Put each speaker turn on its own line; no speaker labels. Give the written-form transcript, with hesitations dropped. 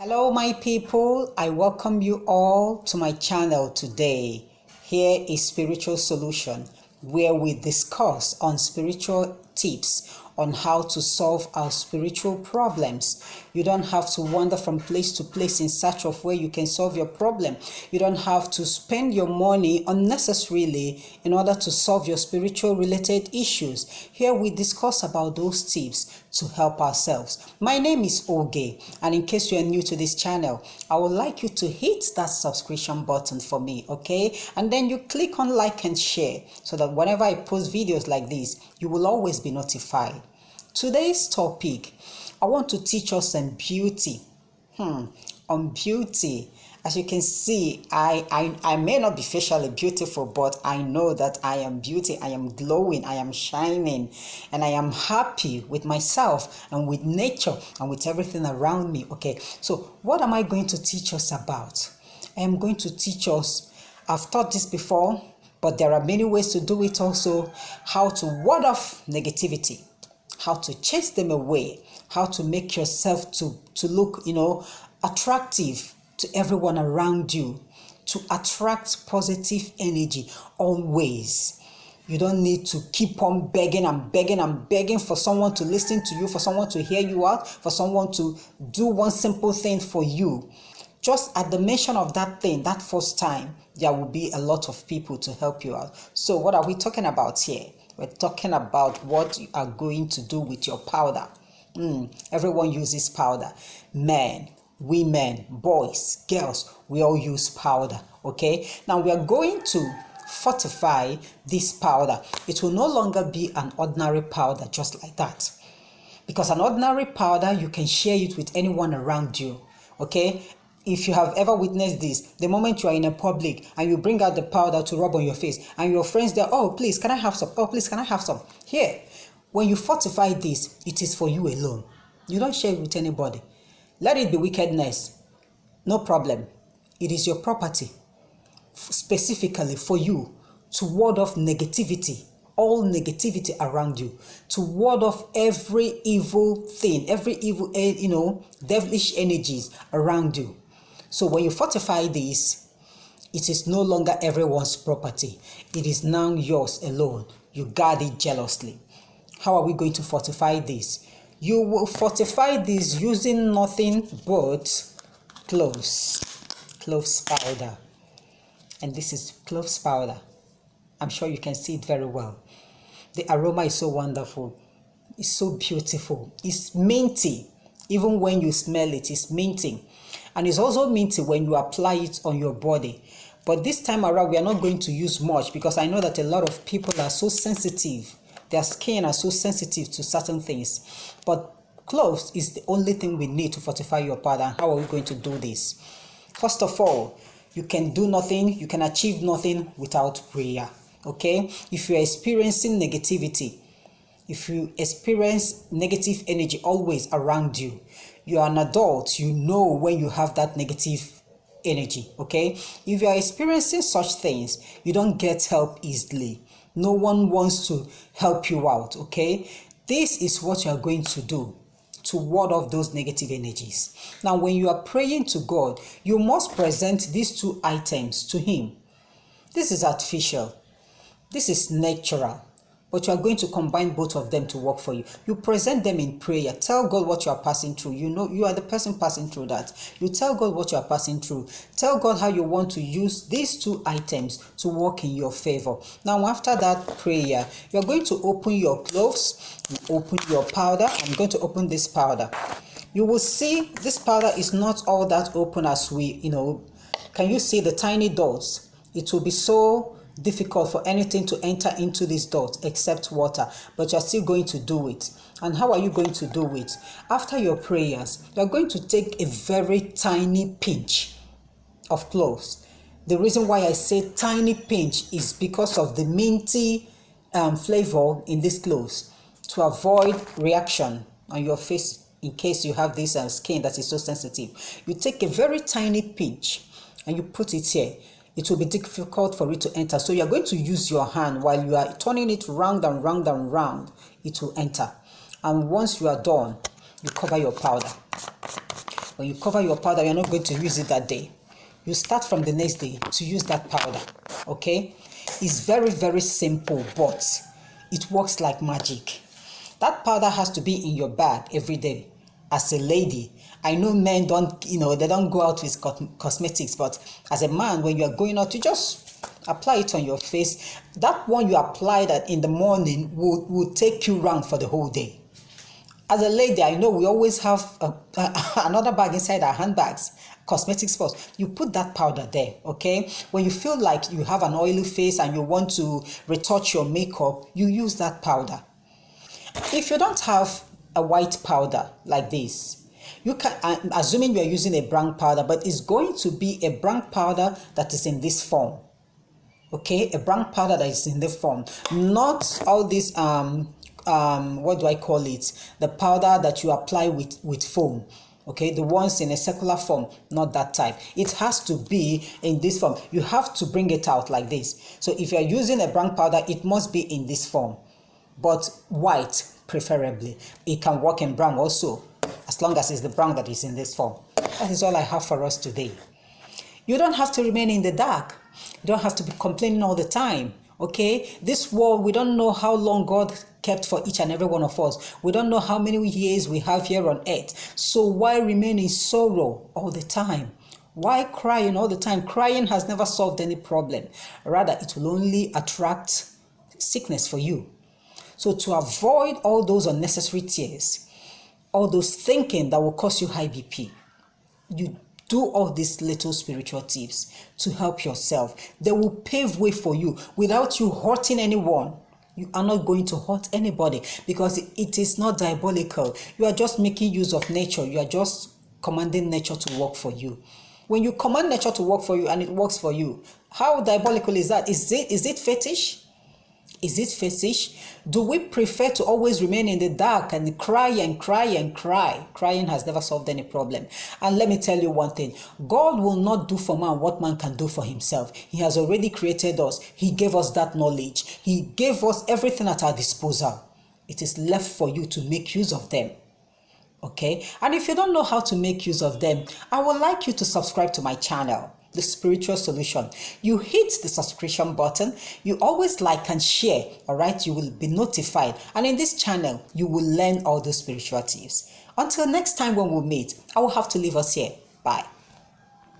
Hello, my people. I welcome you all to my channel today. Here is Spiritual Solution, where we discuss on spiritual tips on how to solve our spiritual problems. You don't have to wander from place to place in search of where you can solve your problem. You don't have to spend your money unnecessarily in order to solve your spiritual related issues. Here we discuss about those tips to help ourselves. My name is Oge, and in case you are new to this channel, I would like you to hit that subscription button for me, okay? And then you click on like and share so that whenever I post videos like this, you will always be notified. Today's topic, I want to teach us on beauty. On beauty. As you can see, I may not be facially beautiful, but I know that I am beauty. I am glowing, I am shining, and I am happy with myself and with nature and with everything around me. Okay, so what am I going to teach us about? I am going to teach us, I've taught this before, but there are many ways to do it also, how to ward off negativity, how to chase them away, how to make yourself to look, attractive to everyone around you, to attract positive energy always. You don't need to keep on begging and begging and begging for someone to listen to you, for someone to hear you out, for someone to do one simple thing for you. Just at the mention of that thing, that first time, there will be a lot of people to help you out. So what are we talking about here? We're talking about what you are going to do with your powder. Everyone uses powder. Men, women, boys, girls, we all use powder, okay? Now we are going to fortify this powder. It will no longer be an ordinary powder just like that. Because an ordinary powder, you can share it with anyone around you, okay? If you have ever witnessed this, the moment you are in a public and you bring out the powder to rub on your face and your friends there, oh, please, can I have some? Oh, please, can I have some? Here, when you fortify this, it is for you alone. You don't share it with anybody. Let it be wickedness. No problem. It is your property, specifically for you to ward off negativity, all negativity around you, to ward off every evil thing, every evil, devilish energies around you. So when you fortify this, it is no longer everyone's property. It is now yours alone. You guard it jealously. How are we going to fortify this? You will fortify this using nothing but cloves powder. And this is cloves powder. I'm sure you can see it very well. The aroma is so wonderful. It's so beautiful. It's minty. Even when you smell it, it's minty. And it's also minty when you apply it on your body. But this time around, we are not going to use much because I know that a lot of people are so sensitive. Their skin are so sensitive to certain things. But cloves is the only thing we need to fortify your powder. How are we going to do this? First of all, you can do nothing, you can achieve nothing without prayer. Okay? If you are experiencing negativity, if you experience negative energy always around you, you are an adult, you know when you have that negative energy, okay? If you are experiencing such things, you don't get help easily. No one wants to help you out, okay? This is what you are going to do to ward off those negative energies. Now, when you are praying to God, you must present these two items to Him. This is artificial. This is natural. But you are going to combine both of them to work for you. You present them in prayer. Tell God what you are passing through. You know you are the person passing through that. You tell God what you are passing through. Tell God how you want to use these two items to work in your favor. Now, after that prayer, you are going to open your cloves. You open your powder. I'm going to open this powder. You will see this powder is not all that open as can you see the tiny dots? It will be so difficult for anything to enter into this dot except water, but you're still going to do it. And how are you going to do it? After your prayers, you're going to take a very tiny pinch of cloves. The reason why I say tiny pinch is because of the minty flavor in these cloves, to avoid reaction on your face in case you have this skin that is so sensitive. You take a very tiny pinch and you put it here. It will be difficult for it to enter. So you're going to use your hand while you are turning it round and round and round. It will enter. And once you are done, you cover your powder. When you cover your powder, you're not going to use it that day. You start from the next day to use that powder, okay? It's very, very simple, but it works like magic. That powder has to be in your bag every day. As a lady, I know men don't, they don't go out with cosmetics, but as a man, when you are going out, you just apply it on your face. That one you apply that in the morning will take you round for the whole day. As a lady, I know we always have another bag inside our handbags, cosmetics first. You put that powder there, okay? When you feel like you have an oily face and you want to retouch your makeup, you use that powder. If you don't have a white powder like this, you can, I'm assuming you are using a brown powder, but it's going to be a brown powder that is in this form. Okay, a brown powder that is in this form, not all this what do I call it? The powder that you apply with foam. Okay, the ones in a circular form, not that type. It has to be in this form. You have to bring it out like this. So if you're using a brown powder, it must be in this form, but white preferably. It can work in brown also, as long as it's the brown that is in this form. That is all I have for us today. You don't have to remain in the dark. You don't have to be complaining all the time. Okay, this world, we don't know how long God kept for each and every one of us. We don't know how many years we have here on earth. So why remain in sorrow all the time? Why crying all the time? Crying has never solved any problem. Rather, it will only attract sickness for you. So to avoid all those unnecessary tears, all those thinking that will cause you high BP, you do all these little spiritual tips to help yourself. They will pave way for you without you hurting anyone. You are not going to hurt anybody because it is not diabolical. You are just making use of nature. You are just commanding nature to work for you. When you command nature to work for you and it works for you, how diabolical is that? Is it fetish? Is it fetish? Do we prefer to always remain in the dark and cry and cry and cry? Crying has never solved any problem. And let me tell you one thing. God will not do for man what man can do for himself. He has already created us. He gave us that knowledge. He gave us everything at our disposal. It is left for you to make use of them. Okay? And if you don't know how to make use of them, I would like you to subscribe to my channel, The Spiritual Solution. You hit the subscription button, you always like and share, all right? You will be notified. And in this channel, you will learn all the spiritual tips. Until next time when we meet, I will have to leave us here. Bye.